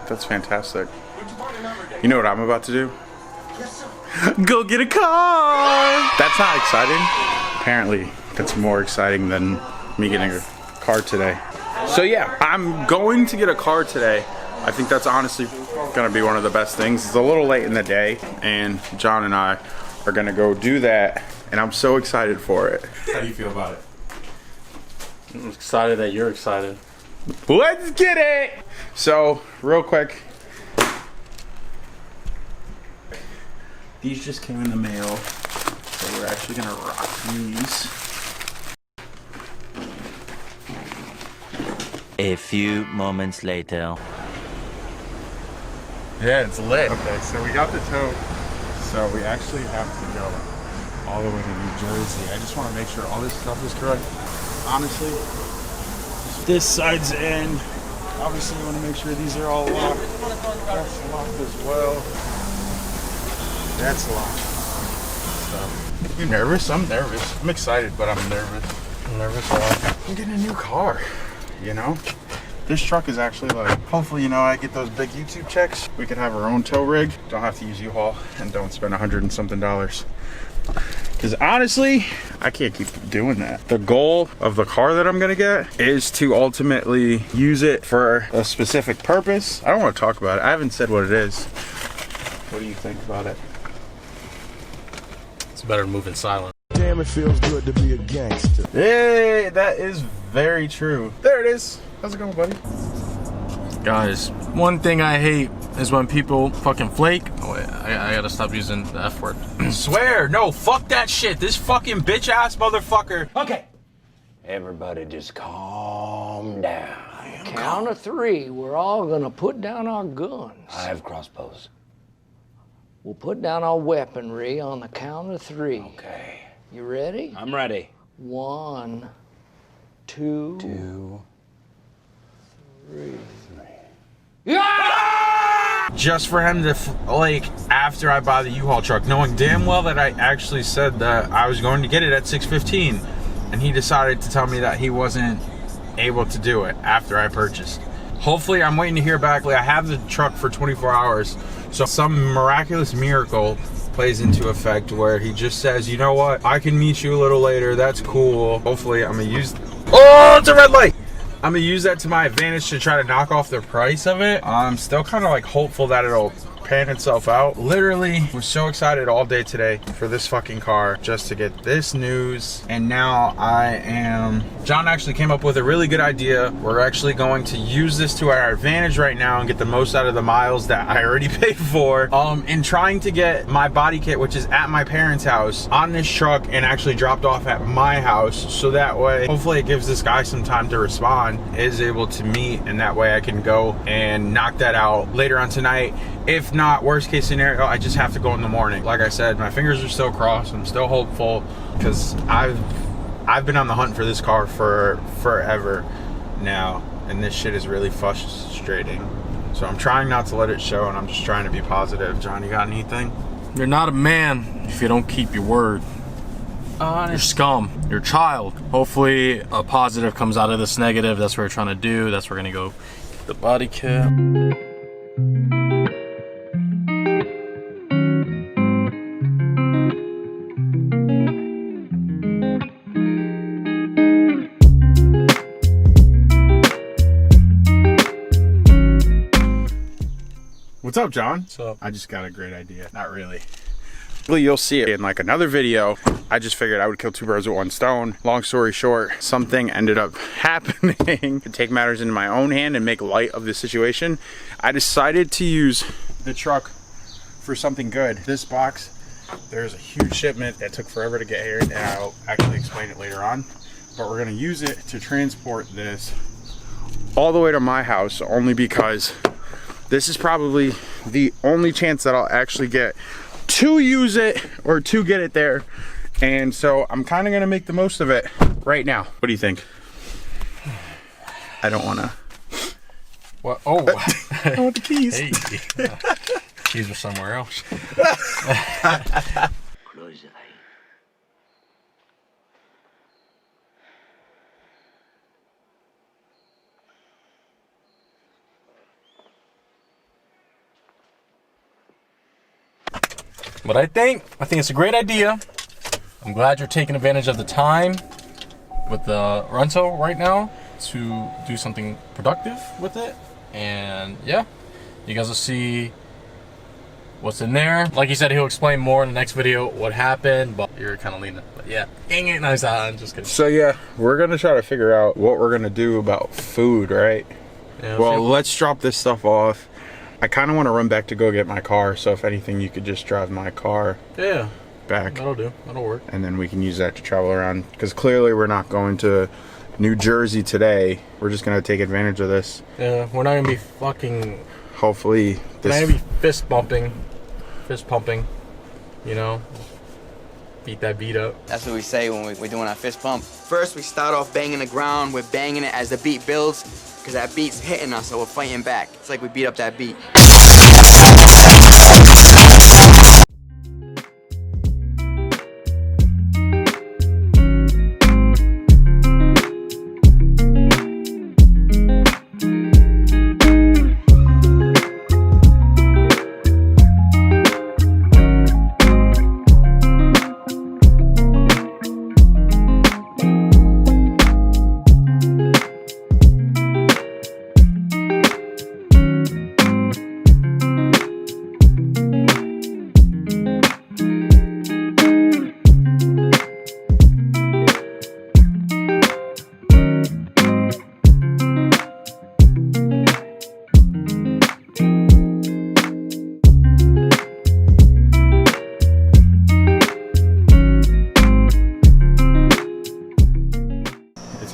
That's fantastic. You know what I'm about to do? Go get a car! That's not exciting. Apparently, that's more exciting than me getting a car today. So yeah, I'm going to get a car today. I think that's honestly gonna be one of the best things. It's a little late in the day, and John and I are gonna go do that, and I'm so excited for it. How do you feel about it? I'm excited that you're excited. Let's get it! So, real quick. These just came in the mail, so we're actually gonna rock these. A few moments later. Yeah, it's lit. Okay, so we got the tote. So we actually have to go all the way to New Jersey. I just want to make sure all this stuff is correct. Honestly, this side's in. Obviously, you want to make sure these are all locked. That's locked as well. That's locked. So, you nervous? I'm nervous. I'm excited, but I'm nervous. I'm nervous. Why? I'm getting a new car, you know? This truck is actually like, hopefully, you know, I get those big YouTube checks. We could have our own tow rig. Don't have to use U-Haul and don't spend $100 and something. Because honestly, I can't keep doing that. The goal of the car that I'm gonna get is to ultimately use it for a specific purpose. I don't want to talk about it. I haven't said what it is. What do you think about it? It's better to move in silence. Damn, it feels good to be a gangster. Hey, that is very true. There it is. How's it going, buddy? Guys, one thing I hate is when people fucking flake. Oh wait, I gotta stop using the F word. Swear, no, fuck that shit. This fucking bitch ass motherfucker. Okay. Everybody just calm down. Count of 3, we're all gonna put down our guns. I have crossbows. We'll put down our weaponry on the count of 3. Okay. You ready? I'm ready. 1, 2, 3. Yeah! Just for him to, like, after I buy the U-Haul truck, knowing damn well that I actually said that I was going to get it at 6:15, and he decided to tell me that he wasn't able to do it after I purchased. Hopefully, I'm waiting to hear back. Like, I have the truck for 24 hours, so some miraculous miracle plays into effect where he just says, you know what, I can meet you a little later, that's cool. Hopefully, I'm gonna use, oh, it's a red light! I'm gonna use that to my advantage to try to knock off the price of it. I'm still kind of like hopeful that it'll pan itself out. Literally was so excited all day today for this fucking car just to get this news, and now John actually came up with a really good idea. We're actually going to use this to our advantage right now and get the most out of the miles that I already paid for in trying to get my body kit, which is at my parents' house, on this truck and actually dropped off at my house, so that way hopefully it gives this guy some time to respond, is able to meet, and that way I can go and knock that out later on tonight. If not, worst case scenario, I just have to go in the morning. Like I said, my fingers are still crossed. I'm still hopeful because I've been on the hunt for this car for forever now, and this shit is really frustrating. So I'm trying not to let it show, and I'm just trying to be positive. John, you got anything? You're not a man if you don't keep your word. You're scum. You're a child. Hopefully a positive comes out of this negative. That's what we're trying to do. That's where we're gonna go get the body kit. What's up, John? What's up? I just got a great idea. Not really. You'll see it in like another video. I just figured I would kill 2 birds with 1 stone. Long story short, something ended up happening. To take matters into my own hand and make light of the situation, I decided to use the truck for something good. This box, there's a huge shipment that took forever to get here, and I'll actually explain it later on. But we're gonna use it to transport this all the way to my house, only because this is probably the only chance that I'll actually get to use it or to get it there. And so I'm kind of going to make the most of it right now. What do you think? I don't want to. What? Oh. I want the keys. Hey. Keys are somewhere else. Close your eyes. But I think it's a great idea. I'm glad you're taking advantage of the time with the rental right now to do something productive with it. And yeah, you guys will see what's in there. Like he said, he'll explain more in the next video what happened, but you're kind of leaning. But yeah, dang it, nice. I'm just kidding. So yeah, we're gonna try to figure out what we're gonna do about food, right? Yeah, well, let's drop this stuff off. I kind of want to run back to go get my car, so if anything, you could just drive my car back. That'll do. That'll work. And then we can use that to travel around, because clearly we're not going to New Jersey today. We're just gonna take advantage of this. Yeah, we're not gonna be fucking. Hopefully, We're not gonna be fist pumping. You know, beat that beat up. That's what we say when we're doing our fist pump. First, we start off banging the ground. We're banging it as the beat builds, because that beat's hitting us, so we're fighting back. It's like we beat up that beat.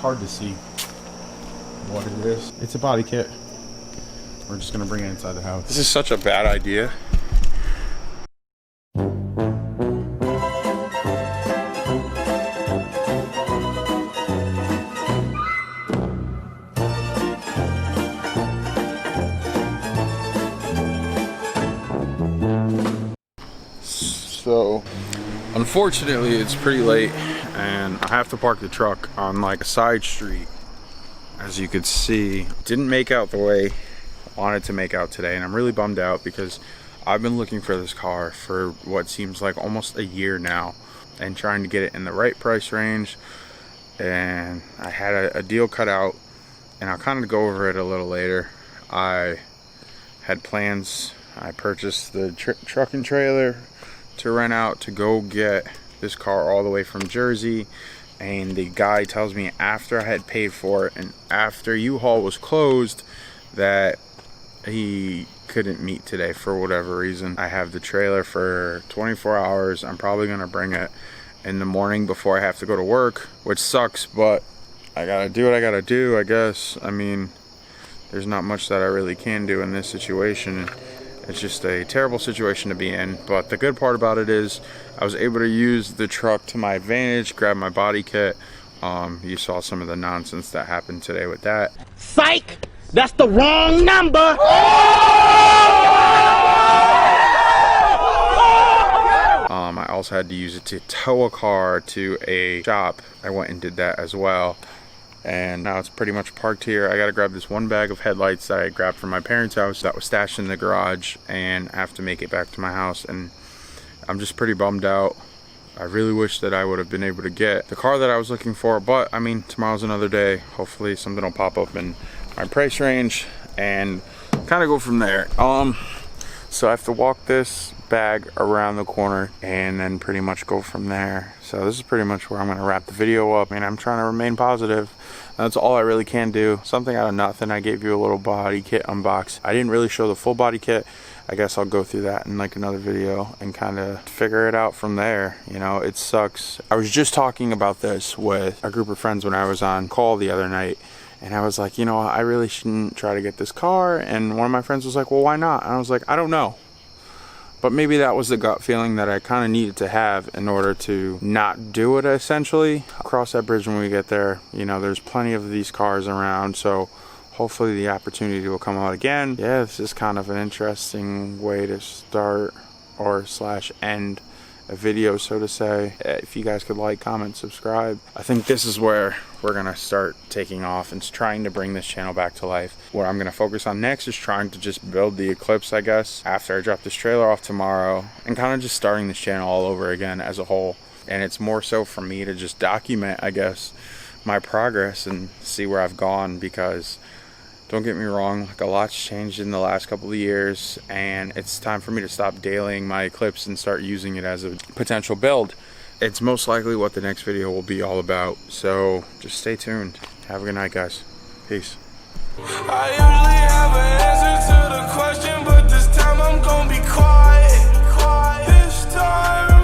Hard to see what it is. It's a body kit. We're just gonna bring it inside the house. This is such a bad idea. So, unfortunately, it's pretty late and I have to park the truck on like a side street. As you could see, didn't make out the way I wanted to make out today, and I'm really bummed out because I've been looking for this car for what seems like almost a year now and trying to get it in the right price range, and I had a deal cut out, and I'll kind of go over it a little later. I had plans. I purchased the truck and trailer to rent out to go get this car all the way from Jersey, and the guy tells me after I had paid for it and after U-Haul was closed that he couldn't meet today for whatever reason. I have the trailer for 24 hours. I'm probably gonna bring it in the morning before I have to go to work, which sucks, but I gotta do what I gotta do, I guess. I mean, there's not much that I really can do in this situation. It's just a terrible situation to be in, but the good part about it is I was able to use the truck to my advantage, grab my body kit. You saw some of the nonsense that happened today with that. Psych! That's the wrong number! I also had to use it to tow a car to a shop. I went and did that as well. And now it's pretty much parked here. I gotta grab this one bag of headlights that I grabbed from my parents' house that was stashed in the garage, and I have to make it back to my house, and I'm just pretty bummed out. I really wish that I would have been able to get the car that I was looking for, but I mean, tomorrow's another day. Hopefully something will pop up in my price range and kind of go from there. So I have to walk this bag around the corner and then pretty much go from there. So this is pretty much where I'm gonna wrap the video up. I mean, I'm trying to remain positive. That's all I really can do. Something out of nothing. I gave you a little body kit unbox. I didn't really show the full body kit. I guess I'll go through that in like another video and kind of figure it out from there. You know, it sucks. I was just talking about this with a group of friends when I was on call the other night, and I was like, you know, I really shouldn't try to get this car. And one of my friends was like, well, why not? And I was like, I don't know. But maybe that was the gut feeling that I kind of needed to have in order to not do it, essentially. I'll cross that bridge when we get there. You know, there's plenty of these cars around, so hopefully the opportunity will come out again. Yeah, this is kind of an interesting way to start or slash end a video, so to say. If you guys could like, comment, subscribe. I think this is where we're gonna start taking off and trying to bring this channel back to life. What I'm gonna focus on next is trying to just build the Eclipse, I guess, after I drop this trailer off tomorrow, and kind of just starting this channel all over again as a whole. And it's more so for me to just document, I guess, my progress and see where I've gone, because don't get me wrong, like, a lot's changed in the last couple of years, and it's time for me to stop dailying my Eclipse and start using it as a potential build. It's most likely what the next video will be all about, so just stay tuned. Have a good night, guys. Peace. I usually have an answer to the question,